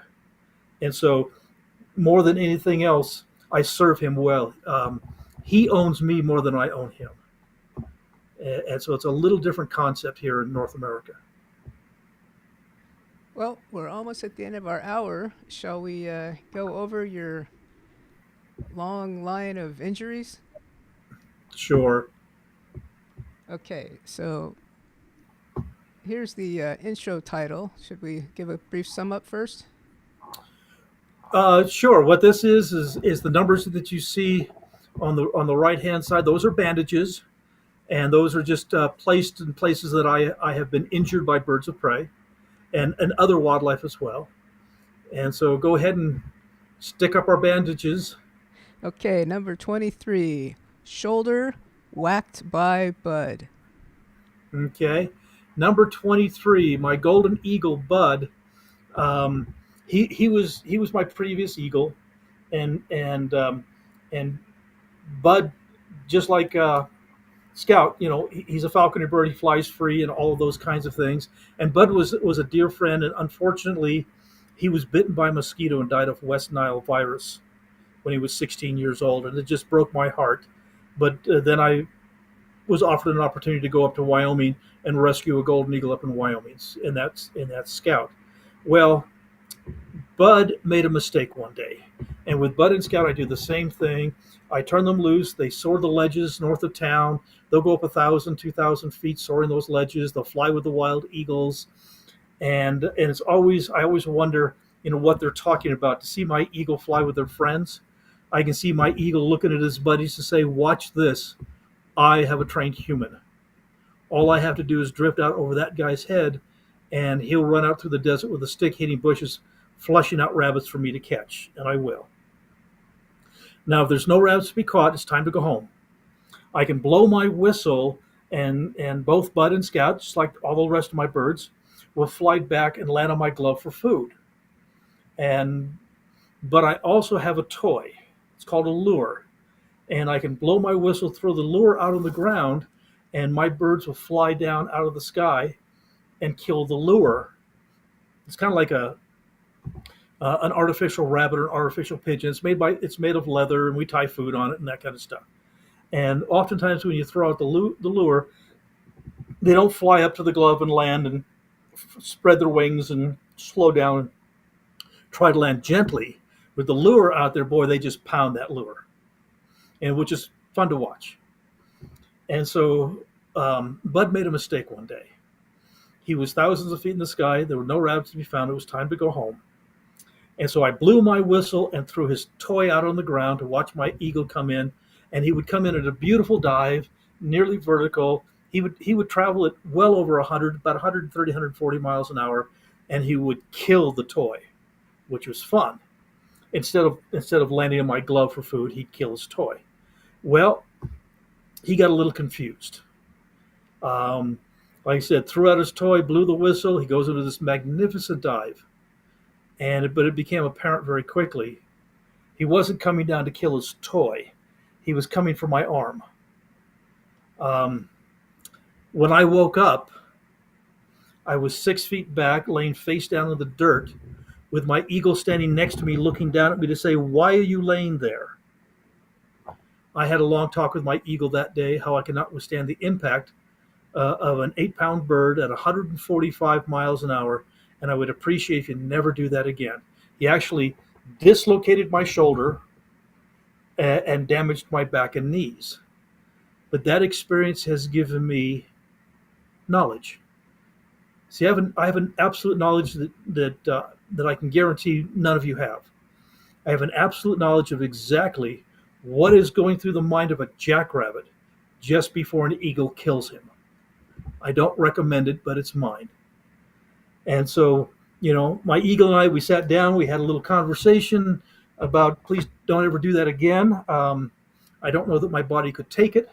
And so, more than anything else, I serve him well. He owns me more than I own him. And so it's a little different concept here in North America. Well, we're almost at the end of our hour. Shall we go over your long line of injuries? Sure. Okay, so here's the intro title. Should we give a brief sum up first? Sure. What this is the numbers that you see on the right hand side. Those are bandages, and those are just placed in places that I have been injured by birds of prey, and other wildlife as well. And so go ahead and stick up our bandages. Okay, number 23, shoulder whacked by Bud. Okay, number 23, my golden eagle Bud. He was my previous eagle, and Bud, just like Scout, he's a falconer bird. He flies free and all of those kinds of things. And Bud was a dear friend, and unfortunately, he was bitten by a mosquito and died of West Nile virus when he was 16 years old, and it just broke my heart. But then I was offered an opportunity to go up to Wyoming and rescue a golden eagle up in Wyoming, and that's Scout. Well, Bud made a mistake one day, and with Bud and Scout, I do the same thing. I turn them loose. They soar the ledges north of town. They'll go up 1,000, 2,000 feet soaring those ledges. They'll fly with the wild eagles, and I always wonder, what they're talking about. To see my eagle fly with their friends, I can see my eagle looking at his buddies to say, "Watch this. I have a trained human. All I have to do is drift out over that guy's head, and he'll run out through the desert with a stick hitting bushes, flushing out rabbits for me to catch," and I will. Now, if there's no rabbits to be caught, it's time to go home. I can blow my whistle, and both Bud and Scout, just like all the rest of my birds, will fly back and land on my glove for food. But I also have a toy. It's called a lure. And I can blow my whistle, throw the lure out on the ground, and my birds will fly down out of the sky and kill the lure. It's kind of like an artificial rabbit or an artificial pigeon. It's made of leather, and we tie food on it and that kind of stuff. And oftentimes when you throw out the lure, they don't fly up to the glove and land and spread their wings and slow down and try to land gently. With the lure out there, boy, they just pound that lure, and which is fun to watch. And so Bud made a mistake one day. He was thousands of feet in the sky. There were no rabbits to be found. It was time to go home. And so I blew my whistle and threw his toy out on the ground to watch my eagle come in. And he would come in at a beautiful dive, nearly vertical. He would travel at well over 100, about 130, 140 miles an hour, and he would kill the toy, which was fun. Instead of landing on my glove for food, he'd kill his toy. Well, he got a little confused. Like I said, threw out his toy, blew the whistle. He goes into this magnificent dive. But it became apparent very quickly, he wasn't coming down to kill his toy. He was coming for my arm. When I woke up, I was 6 feet back, laying face down in the dirt, with my eagle standing next to me, looking down at me to say, "Why are you laying there?" I had a long talk with my eagle that day, how I could not withstand the impact of an 8-pound bird at 145 miles an hour, and I would appreciate if you never do that again. He actually dislocated my shoulder and damaged my back and knees. But that experience has given me knowledge. See, I have an absolute knowledge that I can guarantee none of you have. I have an absolute knowledge of exactly what is going through the mind of a jackrabbit just before an eagle kills him. I don't recommend it, but it's mine. And so, my eagle and I, we sat down, we had a little conversation about, please don't ever do that again. I don't know that my body could take it.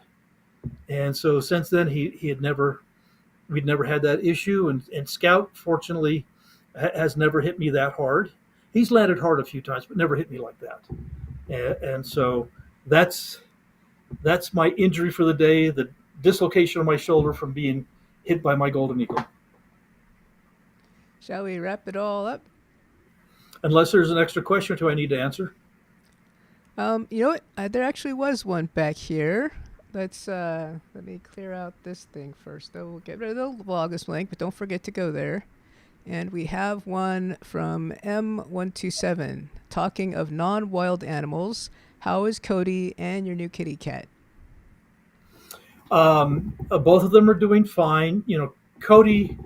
And so since then, we'd never had that issue. And Scout, fortunately, has never hit me that hard. He's landed hard a few times, but never hit me like that. And so that's my injury for the day, the dislocation of my shoulder from being hit by my golden eagle. Shall we wrap it all up? Unless there's an extra question or two I need to answer. You know what? There actually was one back here. Let me clear out this thing first. Though we'll get rid of the Vlogmas link, but don't forget to go there. And we have one from M127 talking of non-wild animals. How is Cody and your new kitty cat? Both of them are doing fine. Cody.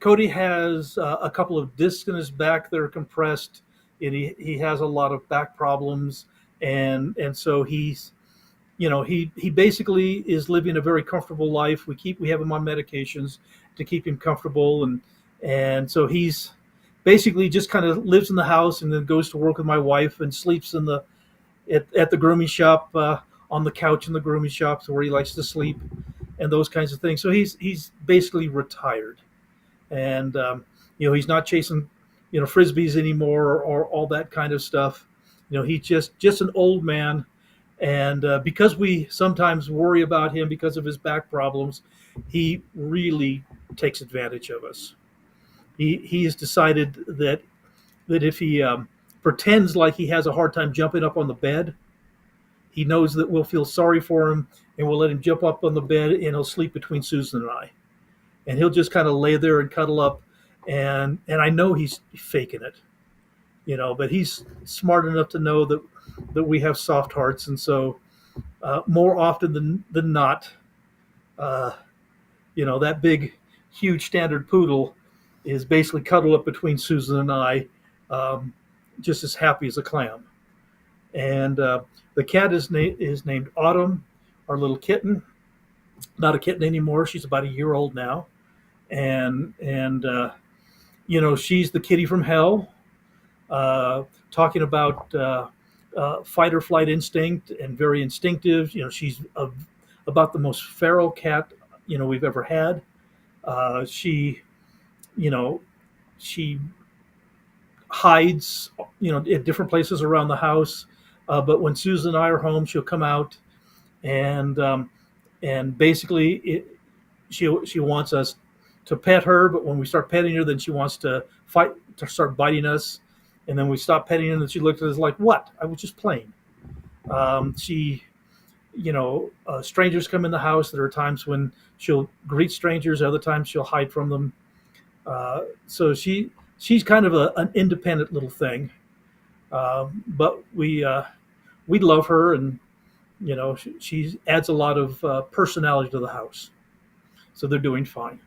Cody has a couple of discs in his back that are compressed, and he has a lot of back problems, and so he's, he basically is living a very comfortable life. We have him on medications to keep him comfortable, and so he's basically just kind of lives in the house and then goes to work with my wife and sleeps at the grooming shop, on the couch in the grooming shop where he likes to sleep and those kinds of things. So he's basically retired. And he's not chasing frisbees anymore or all that kind of stuff. He's just an old man, and because we sometimes worry about him because of his back problems, he really takes advantage of us. He has decided that if he pretends like he has a hard time jumping up on the bed, he knows that we'll feel sorry for him and we'll let him jump up on the bed, and he'll sleep between Susan and I. And he'll just kind of lay there and cuddle up, and I know he's faking it, but he's smart enough to know that we have soft hearts, and so more often than not, that big, huge standard poodle is basically cuddled up between Susan and I, just as happy as a clam. And the cat is named Autumn, our little kitten. Not a kitten anymore; she's about a year old now. And she's the kitty from hell, talking about fight or flight instinct and very instinctive. She's about the most feral cat we've ever had. She hides at different places around the house, but when Susan and I are home, she'll come out and basically she wants us to pet her, but when we start petting her, then she wants to fight, to start biting us, and then we stop petting her, and she looks at us like, "What? I was just playing." Strangers come in the house. There are times when she'll greet strangers. Other times she'll hide from them. So she's kind of an independent little thing, but we love her, and she adds a lot of personality to the house. So they're doing fine.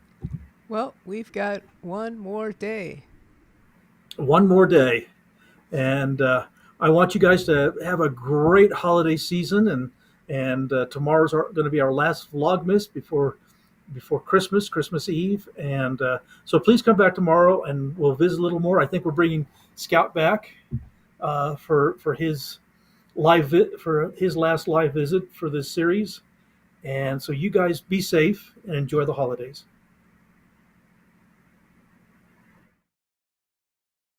Well, we've got one more day. One more day. And I want you guys to have a great holiday season. And tomorrow's going to be our last Vlogmas before Christmas Eve. And so please come back tomorrow and we'll visit a little more. I think we're bringing Scout back for his last live visit for this series. And so you guys be safe and enjoy the holidays.